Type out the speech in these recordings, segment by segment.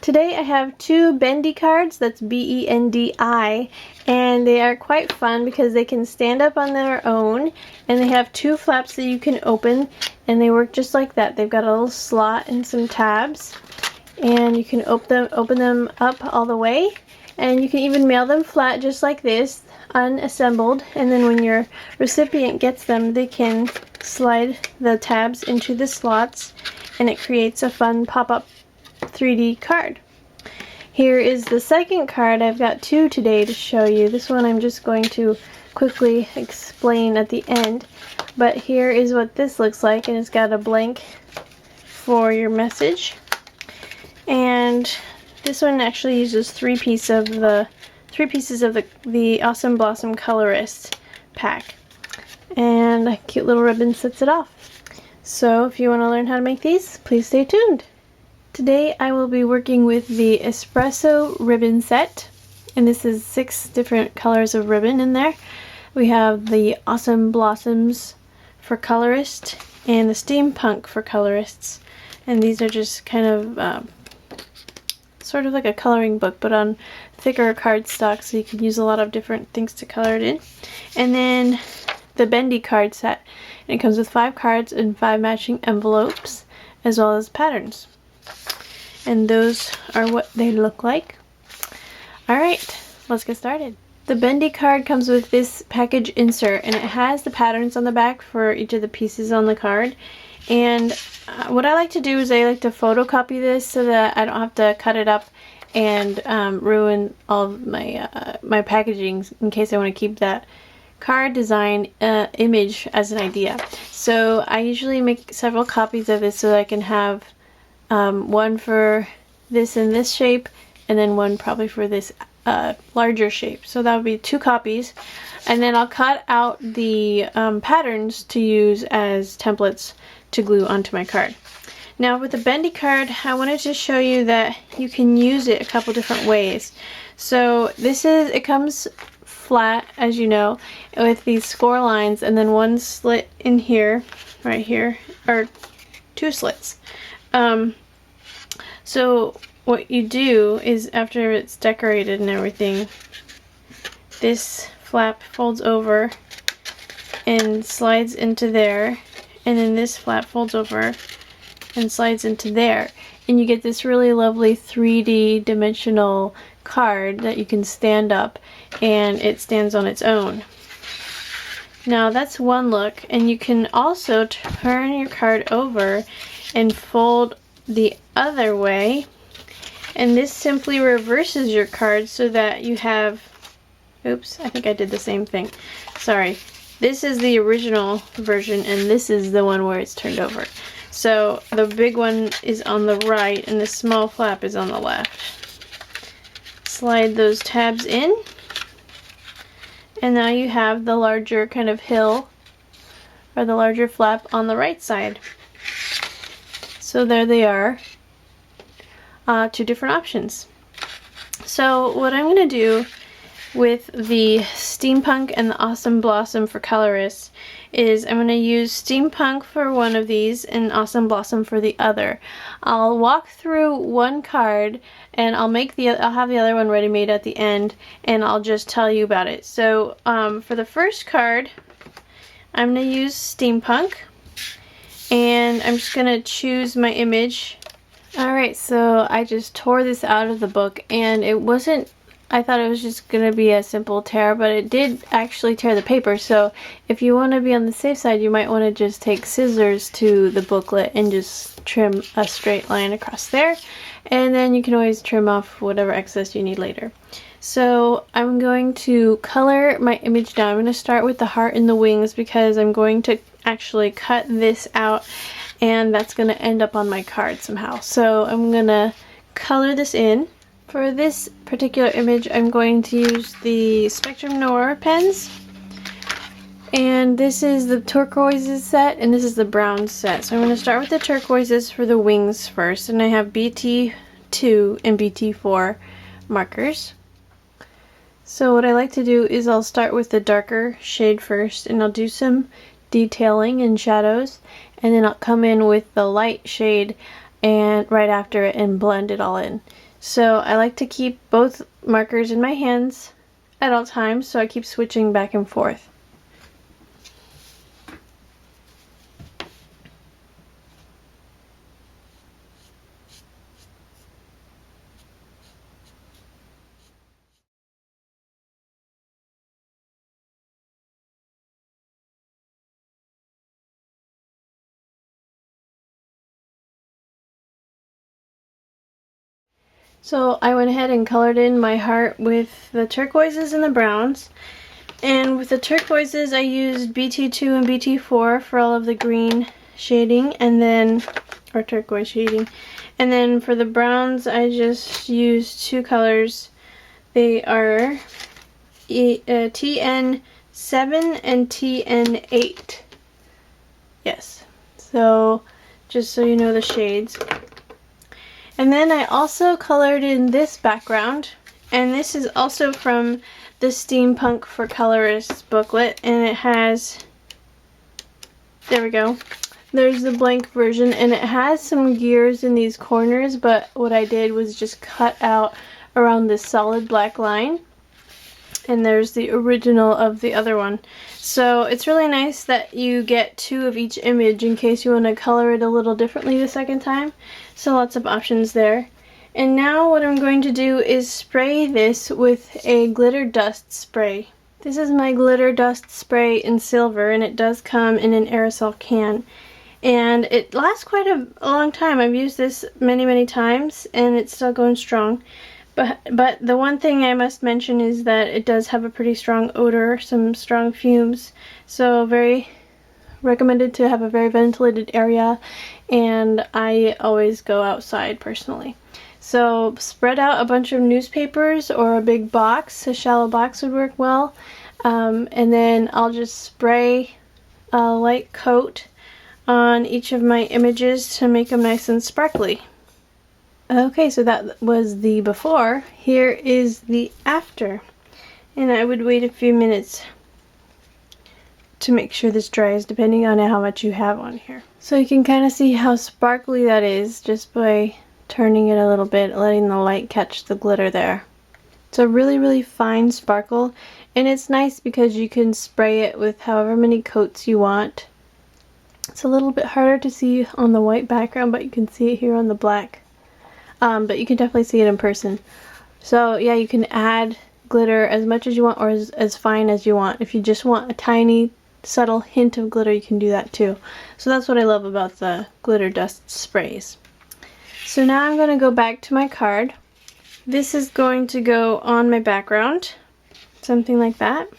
Today I have two Bendy cards, that's B-E-N-D-I, and they are quite fun because they can stand up on their own, and they have two flaps that you can open, and they work just like that. They've got a little slot and some tabs, and you can open them up all the way, and you can even mail them flat just like this, unassembled, and then when your recipient gets them, they can slide the tabs into the slots, and it creates a fun pop-up 3D card. Here is the second card. I've got two today to show you. This one I'm just going to quickly explain at the end, but here is what this looks like, and it's got a blank for your message, and this one actually uses three pieces of the Awesome Blossom Colorist pack, and a cute little ribbon sets it off. So if you want to learn how to make these, please stay tuned. Today I will be working with the Espresso Ribbon Set, and this is 6 different colors of ribbon in there. We have the Awesome Blossoms for Colorist and the Steampunk for Colorists, and these are just kind of sort of like a coloring book but on thicker cardstock, so you can use a lot of different things to color it in. And then the Bendy Card Set, and it comes with 5 cards and 5 matching envelopes as well as patterns. And those are what they look like. Alright, let's get started. The Bendy card comes with this package insert, and it has the patterns on the back for each of the pieces on the card. And what I like to do is I like to photocopy this so that I don't have to cut it up and ruin all of my my packaging in case I want to keep that card design image as an idea. So I usually make several copies of this so that I can have one for this in this shape, and then one probably for this larger shape. So that would be 2 copies, and then I'll cut out the patterns to use as templates to glue onto my card. Now with the Bendy card, I wanted to show you that you can use it a couple different ways. So it comes flat, as you know, with these score lines, and then one slit in here, right here, or 2 slits. So what you do is, after it's decorated and everything, this flap folds over and slides into there, and then this flap folds over and slides into there, and you get this really lovely 3D dimensional card that you can stand up, and it stands on its own. Now that's one look, and you can also turn your card over and fold the other way, and this simply reverses your card so that you have, oops, I think I did the same thing, sorry, this is the original version and this is the one where it's turned over. So the big one is on the right and the small flap is on the left. Slide those tabs in, and now you have the larger kind of hill, or the larger flap, on the right side. So there they are, 2 different options. So what I'm going to do with the Steampunk and the Awesome Blossom for Colorists is I'm going to use Steampunk for one of these and Awesome Blossom for the other. I'll walk through one card and I'll have the other one ready made at the end, and I'll just tell you about it. So for the first card, I'm going to use Steampunk, and I'm just going to choose my image. Alright, so I just tore this out of the book, and it wasn't, I thought it was just going to be a simple tear, but it did actually tear the paper. So if you want to be on the safe side, you might want to just take scissors to the booklet and just trim a straight line across there, and then you can always trim off whatever excess you need later. So I'm going to color my image down. I'm going to start with the heart and the wings because I'm going to actually cut this out, and that's going to end up on my card somehow. So I'm going to color this in. For this particular image, I'm going to use the Spectrum Noir pens, and this is the turquoises set, and this is the brown set. So I'm going to start with the turquoises for the wings first, and I have BT2 and BT4 markers. So what I like to do is I'll start with the darker shade first, and I'll do some detailing and shadows, and then I'll come in with the light shade and right after it and blend it all in. So I like to keep both markers in my hands at all times, so I keep switching back and forth. So I went ahead and colored in my heart with the turquoises and the browns. And with the turquoises, I used BT2 and BT4 for all of the green shading, and then, or turquoise shading. And then for the browns, I just used two colors. They are TN7 and TN8. Yes. So, just so you know the shades. And then I also colored in this background, and this is also from the Steampunk for Colorist booklet, and it has, there we go, there's the blank version, and it has some gears in these corners, but what I did was just cut out around this solid black line, and there's the original of the other one. So it's really nice that you get two of each image in case you want to color it a little differently the second time. So lots of options there. And now what I'm going to do is spray this with a glitter dust spray. This is my glitter dust spray in silver, and it does come in an aerosol can. And it lasts quite a long time. I've used this many times, and it's still going strong. But the one thing I must mention is that it does have a pretty strong odor, some strong fumes. So very recommended to have a very ventilated area, and I always go outside personally. So spread out a bunch of newspapers or a big box. A shallow box would work well. And then I'll just spray a light coat on each of my images to make them nice and sparkly. Okay, so that was the before. Here is the after. And I would wait a few minutes to make sure this dries, depending on how much you have on here. So you can kind of see how sparkly that is just by turning it a little bit, letting the light catch the glitter there. It's a really fine sparkle, and it's nice because you can spray it with however many coats you want. It's a little bit harder to see on the white background, but you can see it here on the black. But you can definitely see it in person. So yeah, you can add glitter as much as you want, or as fine as you want. If you just want a tiny subtle hint of glitter, you can do that too. So that's what I love about the glitter dust sprays. So now I'm going to go back to my card. This is going to go on my background, something like that.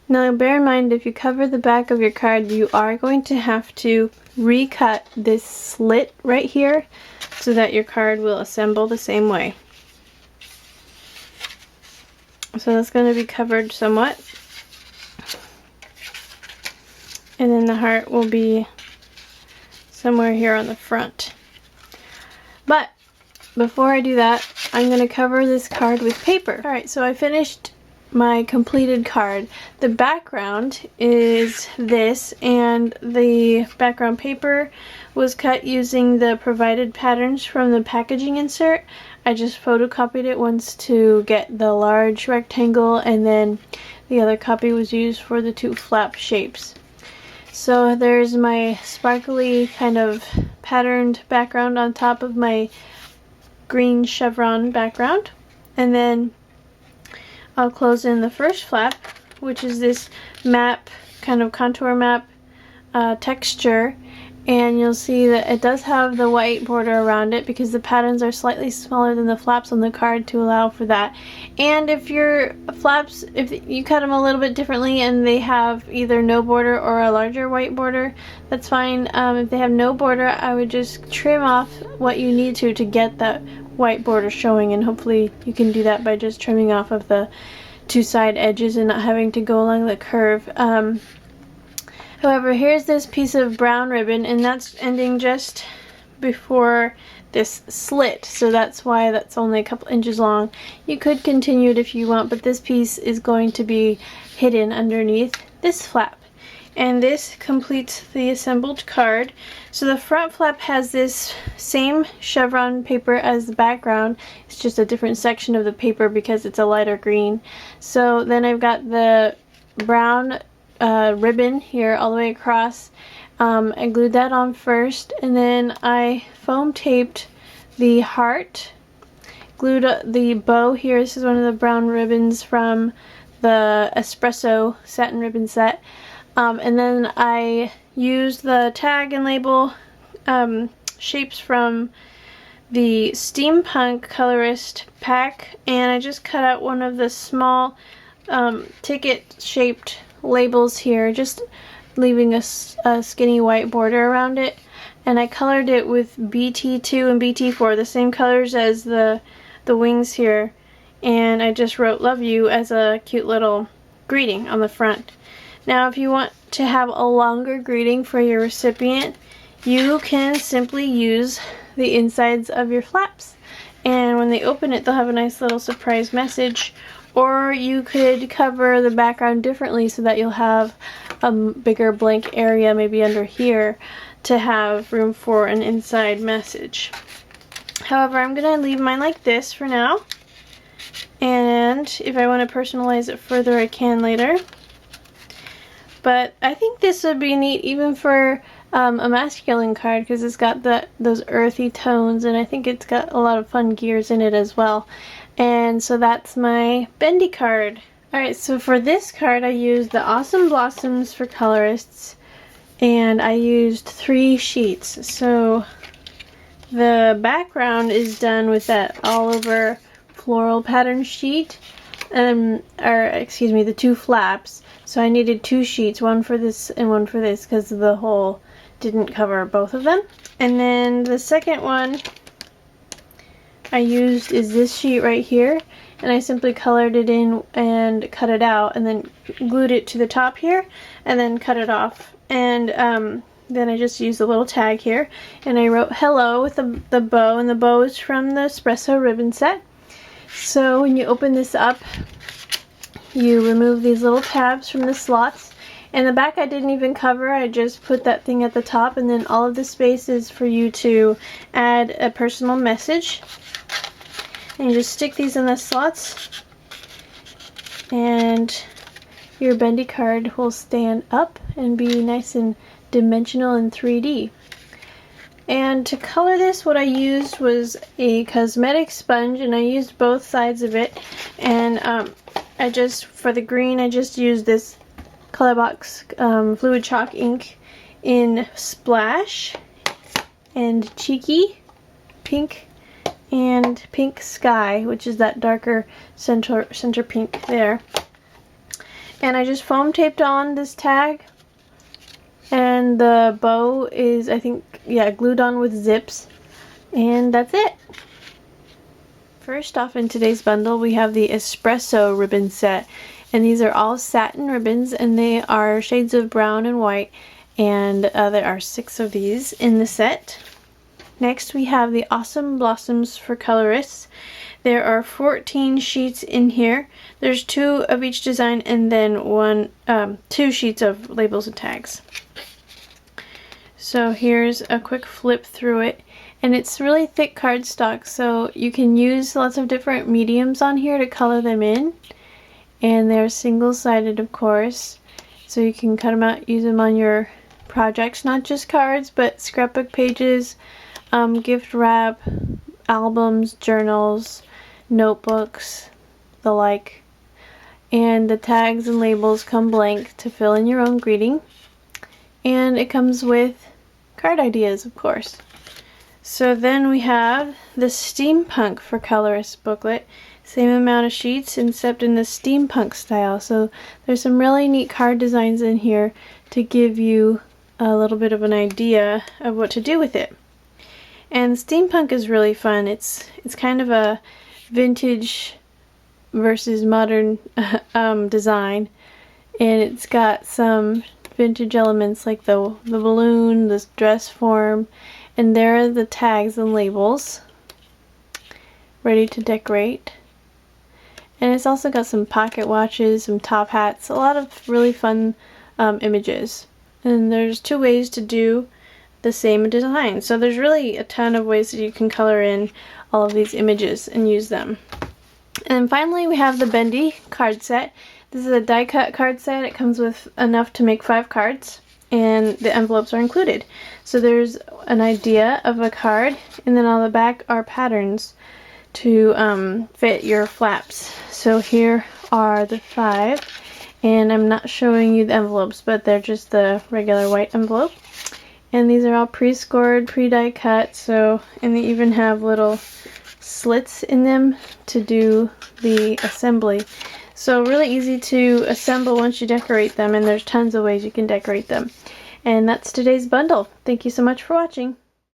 Now bear in mind, if you cover the back of your card, you are going to have to recut this slit right here so that your card will assemble the same way. So that's going to be covered somewhat. And then the heart will be somewhere here on the front. But before I do that, I'm going to cover this card with paper. Alright, so I finished my completed card. The background is this, and the background paper was cut using the provided patterns from the packaging insert. I just photocopied it once to get the large rectangle, and then the other copy was used for the two flap shapes. So there's my sparkly kind of patterned background on top of my green chevron background, and then I'll close in the first flap, which is this map, kind of contour map texture, and you'll see that it does have the white border around it because the patterns are slightly smaller than the flaps on the card to allow for that. And if your flaps, if you cut them a little bit differently and they have either no border or a larger white border, that's fine. If they have no border, I would just trim off what you need to get that white border showing, and hopefully you can do that by just trimming off of the two side edges and not having to go along the curve. However, here's this piece of brown ribbon, and that's ending just before this slit, so that's why that's only a couple inches long. You could continue it if you want, but this piece is going to be hidden underneath this flap. And this completes the assembled card. So the front flap has this same chevron paper as the background. It's just a different section of the paper because it's a lighter green. So then I've got the brown ribbon here all the way across. I glued that on first, and then I foam taped the heart, glued the bow here. This is one of the brown ribbons from the Espresso satin ribbon set. And then I used the tag and label shapes from the Steampunk Colorist pack, and I just cut out one of the small ticket shaped labels here, just leaving a skinny white border around it, and I colored it with BT2 and BT4, the same colors as the wings here, and I just wrote "Love You" as a cute little greeting on the front. Now if you want to have a longer greeting for your recipient, you can simply use the insides of your flaps, and when they open it they'll have a nice little surprise message. Or you could cover the background differently so that you'll have a bigger blank area maybe under here to have room for an inside message. However, I'm going to leave mine like this for now, and if I want to personalize it further I can later. But I think this would be neat even for a masculine card because it's got those earthy tones, and I think it's got a lot of fun gears in it as well. And so that's my Bendy card. Alright, so for this card I used the Awesome Blossoms for Colorists, and I used 3 sheets. So the background is done with that all over floral pattern sheet, or excuse me, the 2 flaps. So I needed 2 sheets, one for this and one for this, because the hole didn't cover both of them. And then the second one I used is this sheet right here, and I simply colored it in and cut it out, and then glued it to the top here, and then cut it off. And then I just used a little tag here, and I wrote "Hello" with the bow, and the bow is from the Espresso Ribbon Set. So when you open this up, you remove these little tabs from the slots, and the back I didn't even cover. I just put that thing at the top, and then all of the space is for you to add a personal message. And you just stick these in the slots, and your Bendy card will stand up and be nice and dimensional in 3D. And to color this, what I used was a cosmetic sponge, and I used both sides of it. And for the green, I just used this Colorbox fluid chalk ink in Splash and Cheeky Pink and Pink Sky, which is that darker center pink there. And I just foam taped on this tag, and the bow is, I think, yeah, glued on with zips, and that's it. First off, in today's bundle we have the Espresso Ribbon Set, and these are all satin ribbons, and they are shades of brown and white, and there are 6 of these in the set. Next we have the Awesome Blossoms for Colorists. There are 14 sheets in here. There's 2 of each design, and then 2 sheets of labels and tags. So here's a quick flip through it, and it's really thick cardstock, so you can use lots of different mediums on here to color them in. And they're single-sided, of course, so you can cut them out, use them on your projects, not just cards, but scrapbook pages, gift wrap, albums, journals, notebooks, the like. And the tags and labels come blank to fill in your own greeting. And it comes with card ideas, of course. So then we have the Steampunk for Colorist booklet. Same amount of sheets, except in the steampunk style. So there's some really neat card designs in here to give you a little bit of an idea of what to do with it. And steampunk is really fun. It's kind of a vintage versus modern design, and it's got some vintage elements like the balloon, this dress form, and there are the tags and labels ready to decorate. And it's also got some pocket watches, some top hats, a lot of really fun images. And there's 2 ways to do the same design. So there's really a ton of ways that you can color in all of these images and use them. And finally we have the Bendy Card Set. This is a die cut card set. It comes with enough to make 5 cards, and the envelopes are included. So there's an idea of a card, and then on the back are patterns to fit your flaps. So here are the 5, and I'm not showing you the envelopes, but they're just the regular white envelope. And these are all pre-scored, pre-die cut, so, and they even have little slits in them to do the assembly. So really easy to assemble once you decorate them, and there's tons of ways you can decorate them. And that's today's bundle. Thank you so much for watching.